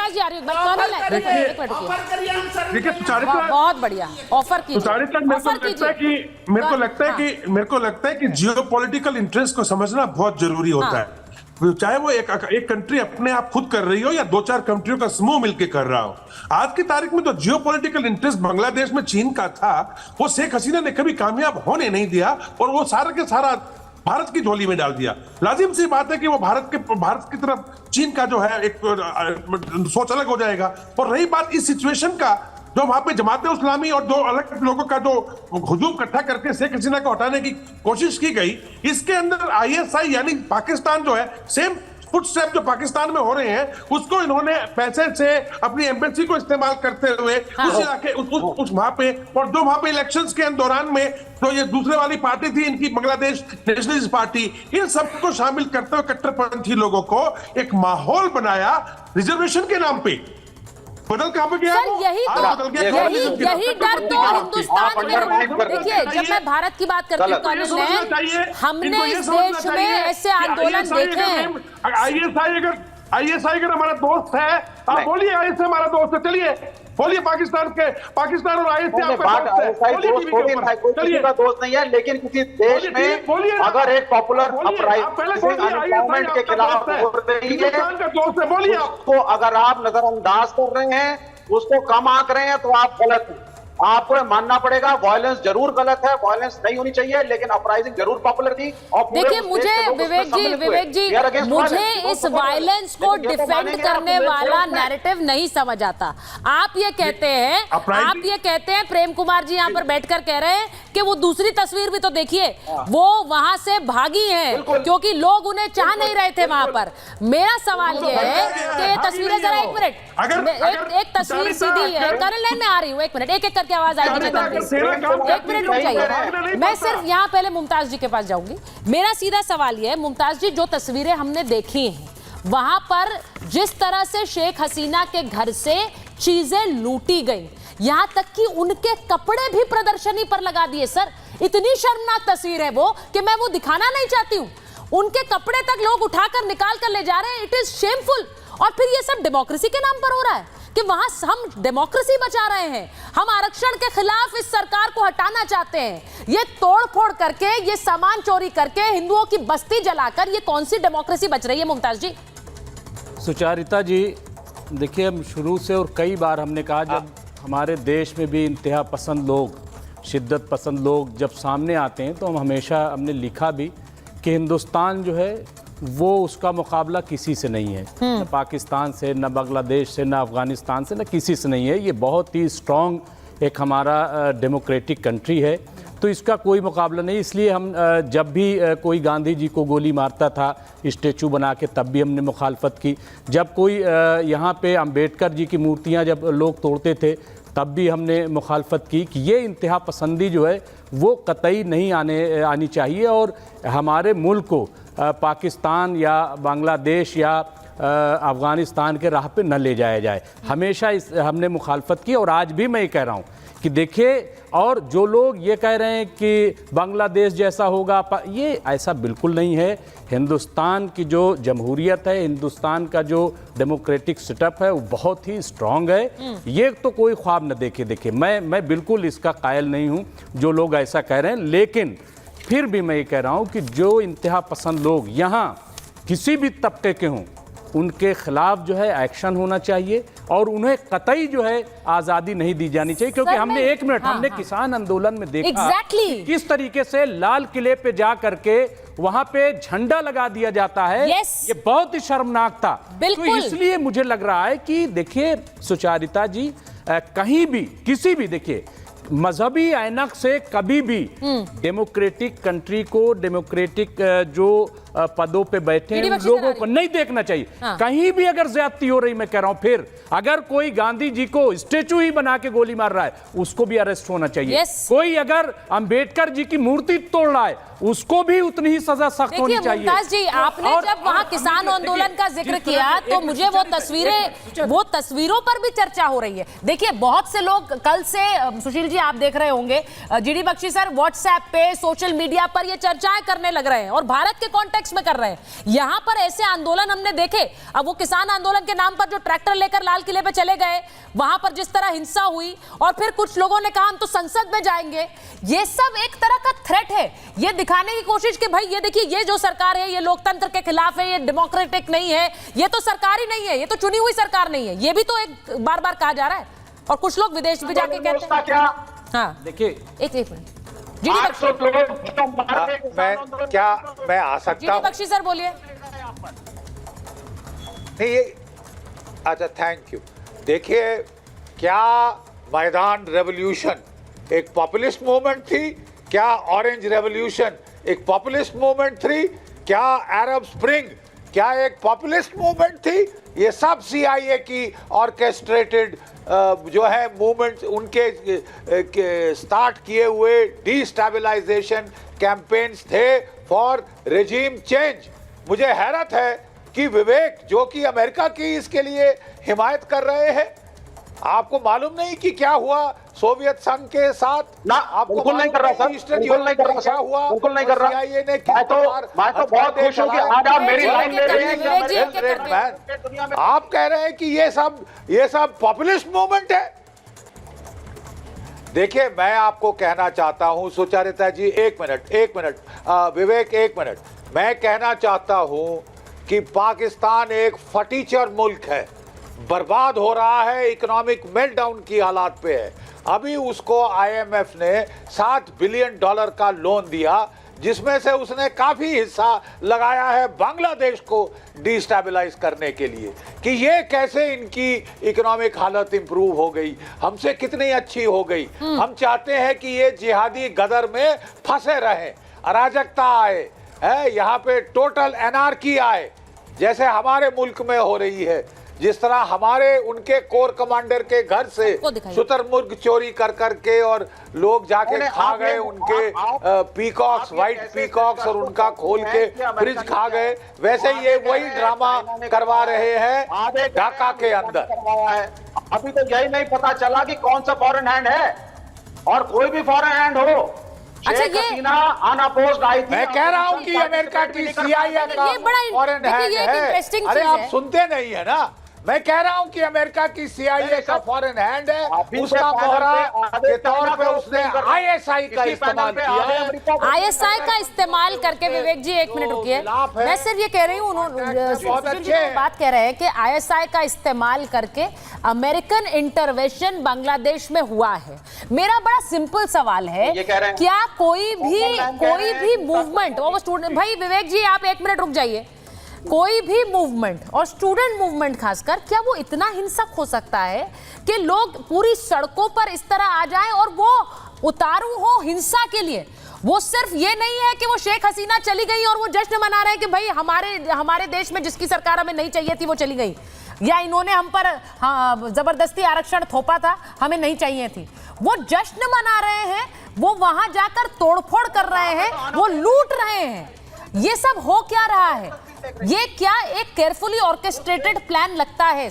मुमताज जी आ रही हूँ, कर्नल है, देखिए सुचारिता, बहुत बढ़िया ऑफर कीजिए। सुचारिता, मेरे को लगता है कि जियोपॉलिटिकल इंटरेस्ट को समझना बहुत जरूरी होता है। चाहे वो एक कंट्री अपने आप खुद कर रही हो या दो चार कंट्रियों का समूह मिलकर कर रहा हो। आज की तारीख में तो जियोपॉलिटिकल इंटरेस्ट बांग्लादेश में चीन का था, वो शेख हसीना ने कभी कामयाब होने नहीं दिया और वो सारा के सारा भारत की झोली में डाल दिया। लाजिम सी बात है कि वो भारत की तरफ चीन का जो है एक सोच अलग हो जाएगा। और रही बात इस सिचुएशन का, जो वहां पे जमाते इस्लामी और दो अलग लोगों का जो हुजूम इकट्ठा करके शेख हसीना को हटाने की कोशिश की गई, इसके अंदर आईएसआई यानी पाकिस्तान जो है, सेम फुटस्टेप जो पाकिस्तान में हो रहे हैं, उसको इन्होंने पैसे से अपनी एम्बेसी को इस्तेमाल करते हुए उस इलाके उस वहां पे, और जो वहां पे इलेक्शंस के दौरान में तो ये दूसरे वाली पार्टी थी इनकी, बांग्लादेश नेशनलिस्ट पार्टी, इन सबको शामिल करते हुए कट्टरपंथी लोगों को एक माहौल बनाया रिजर्वेशन के नाम पे। बदल कहां पे गया? सर यही डर तो हिंदुस्तान में। देखिए, जब मैं भारत की बात करती हूँ कर्नल, हमने इस देश में ऐसे आंदोलन देखे हैं। आईएसआई अगर हमारा दोस्त है, आप बोलिए आईएसआई हमारा दोस्त है, चलिए बोलिए पाकिस्तान और आईएसआई का दोस्त नहीं है, लेकिन किसी देश में अगर एक पॉपुलर अपराइजिंग के खिलाफ हो रही है, उसको अगर आप नजरअंदाज कर रहे हैं, उसको कम आंक रहे हैं, तो आप गलत हैं। आपको मानना पड़ेगा, वायलेंस जरूर गलत है, वायलेंस नहीं होनी चाहिए, लेकिन अपराइजिंग जरूर पॉपुलर थी। और देखिए, मुझे विवेक जी मुझे इस वायलेंस को डिफेंड करने वाला नैरेटिव नहीं समझ आता। आप ये कहते हैं प्रेम कुमार जी यहाँ पर बैठकर कह रहे हैं कि वो दूसरी तस्वीर भी तो देखिए, वो वहां से भागी हैं क्योंकि लोग उन्हें चाह नहीं रहे थे वहां पर। मेरा सवाल ये है कि ये तस्वीरें, जरा एक मिनट, एक तस्वीर सीधी है, कर्नल लाइन में आ रही हूँ, एक मिनट, एक करके आवाज आएगी, एक मिनट रुक जाइए। मैं सिर्फ यहाँ पहले मुमताज जी के पास जाऊंगी। मेरा सीधा सवाल यह है मुमताज जी, जो तस्वीरें हमने देखी हैं वहां पर जिस तरह से शेख हसीना के घर से चीजें लूटी गई, यहां तक कि उनके कपड़े भी प्रदर्शनी पर लगा दिए। सर, इतनी शर्मनाक तस्वीर है वो कि मैं वो दिखाना नहीं चाहती हूं। उनके कपड़े तक लोग उठाकर निकाल कर ले जा रहे हैं। It is shameful. और फिर ये सब डेमोक्रेसी के नाम पर हो रहा है कि वहां हम डेमोक्रेसी बचा रहे हैं, हम आरक्षण के खिलाफ इस सरकार को हटाना चाहते हैं। ये तोड़फोड़ करके, ये सामान चोरी करके, हिंदुओं की बस्ती जलाकर, ये कौन सी डेमोक्रेसी बच रही है मुमताज जी? सुचारिता जी, देखिए, हम शुरू से और कई बार हमने कहा, जब हमारे देश में भी इंतहा पसंद लोग, शिद्दत पसंद लोग जब सामने आते हैं, तो हम हमेशा हमने लिखा भी कि हिंदुस्तान जो है वो उसका मुकाबला किसी से नहीं है, न पाकिस्तान से, न बांग्लादेश से, न अफगानिस्तान से, न किसी से नहीं है। ये बहुत ही स्ट्रॉन्ग एक हमारा डेमोक्रेटिक कंट्री है, तो इसका कोई मुकाबला नहीं। इसलिए हम जब भी कोई गांधी जी को गोली मारता था स्टेचू बना के, तब भी हमने मुखालफत की। जब कोई यहाँ पे अम्बेडकर जी की मूर्तियाँ जब लोग तोड़ते थे, तब भी हमने मुखालफत की कि ये इंतहा पसंदी जो है वो कतई नहीं आनी चाहिए, और हमारे मुल्क को पाकिस्तान या बांग्लादेश या अफ़गानिस्तान के राह पे न ले जाया जाए। हमेशा हमने मुखालफत की, और आज भी मैं ये कह रहा हूँ कि देखिए, और जो लोग ये कह रहे हैं कि बांग्लादेश जैसा होगा, ये ऐसा बिल्कुल नहीं है। हिंदुस्तान की जो जमहूरियत है, हिंदुस्तान का जो डेमोक्रेटिक सेटअप है, वो बहुत ही स्ट्रांग है। ये तो कोई ख्वाब न देखिए, मैं बिल्कुल इसका कायल नहीं हूँ जो लोग ऐसा कह रहे हैं, लेकिन फिर भी मैं ये कह रहा हूँ कि जो इंतहा पसंद लोग यहाँ किसी भी तबके के हों, उनके खिलाफ जो है एक्शन होना चाहिए, और उन्हें कतई जो है आज़ादी नहीं दी जानी चाहिए। क्योंकि हमने हमने किसान आंदोलन में देखा कि किस तरीके से लाल किले पे जा करके वहां पे झंडा लगा दिया जाता है। ये बहुत ही शर्मनाक था। तो इसलिए मुझे लग रहा है कि देखिए सुचारिता जी, कहीं भी किसी भी, देखिए, मजहबी ऐनक से कभी भी डेमोक्रेटिक कंट्री को, डेमोक्रेटिक जो पदों पे बैठे हैं लोगों को नहीं देखना चाहिए। कहीं भी अगर ज्यादती हो रही, मैं कह रहा हूं, फिर अगर कोई गांधी जी को स्टेचू ही बना के गोली मार रहा है, उसको भी अरेस्ट होना चाहिए। कोई अगर अंबेडकर जी की मूर्ति तोड़ रहा है, उसको भी उतनी ही सजा सख्त होनी चाहिए। मुमताज जी, आपने जब वहां किसान आंदोलन का जिक्र किया, तो मुझे वो तस्वीरों पर भी चर्चा हो रही है। देखिए, बहुत से लोग कल से, सुशील जी आप देख रहे होंगे, जीडी बख्शी सर व्हाट्सएप पे, सोशल मीडिया पर ये चर्चाएं करने लग रहे हैं, और भारत के कॉन्टेक्स्ट कॉन्टेक्स्ट में कर रहे हैं। यहां पर ऐसे आंदोलन हमने देखे, अब वो किसान आंदोलन के नाम पर जो ट्रैक्टर लेकर लाल किले पे चले गए, वहां पर जिस तरह हिंसा हुई, और फिर कुछ लोगों ने कहा हम तो संसद में जाएंगे, ये सब एक तरह का थ्रेट है। ये दिखाने की कोशिश कि भाई ये देखिए, ये जो सरकार है ये लोकतंत्र के खिलाफ है, ये डेमोक्रेटिक नहीं है, ये तो सरकार ही नहीं है, ये तो चुनी हुई सरकार नहीं है। ये भी तो एक बार बार कहा जा रहा है, और कुछ लोग विदेश भी जाके कहते हैं। क्या हाँ देखिए, एक मिनट मैं आ सकता हूं? बख्शी सर बोलिए। नहीं ये अच्छा, थैंक यू। देखिए, क्या मैदान रेवोल्यूशन एक पॉपुलिस्ट मूवमेंट थी? क्या ऑरेंज रेवोल्यूशन एक पॉपुलिस्ट मूवमेंट थी? क्या अरब स्प्रिंग क्या एक पॉपुलिस्ट मूवमेंट थी? ये सब CIA की ऑर्केस्ट्रेटेड जो है मूवमेंट, उनके स्टार्ट किए हुए डिस्टेबलाइजेशन कैंपेन्स थे फॉर रेजिम चेंज। मुझे हैरत है कि विवेक, जो कि अमेरिका की इसके लिए हिमायत कर रहे हैं, आपको मालूम नहीं कि क्या हुआ सोवियत संघ के साथ? ना, आपको बिल्कुल नहीं कर रहा सर, बिल्कुल नहीं कर रहा क्या हुआ? बिल्कुल नहीं कर रहा। CIA ने मैं तो बहुत खुश हूं कि आज आप मेरी लाइन ले रहे हैं। आप कह रहे हैं कि ये सब पॉपुलिस्ट मूवमेंट है। देखिए, मैं आपको कहना चाहता हूं, सुचरिता जी, एक मिनट, विवेक एक मिनट, मैं कहना चाहता हूं कि पाकिस्तान एक फटीचर मुल्क है, बर्बाद हो रहा है, इकोनॉमिक मेल्टडाउन की हालात पे है। अभी उसको IMF ने $7 बिलियन का लोन दिया, जिसमें से उसने काफी हिस्सा लगाया है बांग्लादेश को डिस्टेबलाइज करने के लिए, कि ये कैसे इनकी इकोनॉमिक हालत इंप्रूव हो गई, हमसे कितनी अच्छी हो गई। हम चाहते हैं कि ये जिहादी गदर में फंसे रहें, अराजकता आए, है यहाँ पे टोटल एनार्की आए, जैसे हमारे मुल्क में हो रही है। जिस तरह हमारे उनके कोर कमांडर के घर से शुतुरमुर्ग चोरी कर करके और लोग जाके खा गए उनके पीकॉक्स, व्हाइट पीकॉक्स, और उनका खोल के फ्रिज खा गए, वैसे ये वही ड्रामा करवा रहे हैं ढाका के अंदर। अभी तो यही नहीं पता चला कि कौन सा फॉरेन हैंड है, और कोई भी फॉरेन हैंड हो। अच्छा, ये अनअपोज्ड आई थी। मैं कह रहा हूं कि अमेरिका की CIA का फॉरेन हैंड है। अरे आप सुनते नहीं है ना, मैं कह रहा हूं कि अमेरिका की CIA का फॉरेन हैंड है, उसका मोहरा के तौर पे उसने ISI का इस्तेमाल किया। ISI का इस्तेमाल करके, विवेक जी एक मिनट रुकिए, मैं सिर्फ ये कह रही हूँ, उन्होंने बात कह रहे हैं कि ISI का इस्तेमाल करके अमेरिकन इंटरवेंशन बांग्लादेश में हुआ है। मेरा बड़ा सिंपल सवाल है, क्या कोई भी मूवमेंट, और स्टूडेंट, भाई विवेक जी आप एक मिनट रुक जाइए, कोई भी मूवमेंट और स्टूडेंट मूवमेंट खासकर, क्या वो इतना हिंसक हो सकता है कि लोग पूरी सड़कों पर इस तरह आ जाएं और वो उतारू हो हिंसा के लिए? वो सिर्फ ये नहीं है कि वो शेख हसीना चली गई और वो जश्न मना रहे हैं कि भाई हमारे देश में जिसकी सरकार हमें नहीं चाहिए थी वो चली गई, या इन्होंने हम पर जबरदस्ती आरक्षण थोपा था, हमें नहीं चाहिए थी। वो जश्न मना रहे हैं, वो वहां जाकर तोड़फोड़ कर रहे हैं, वो लूट रहे हैं। ये सब हो क्या रहा है? ये क्या एक केयरफुली ऑर्केस्ट्रेटेड प्लान लगता है?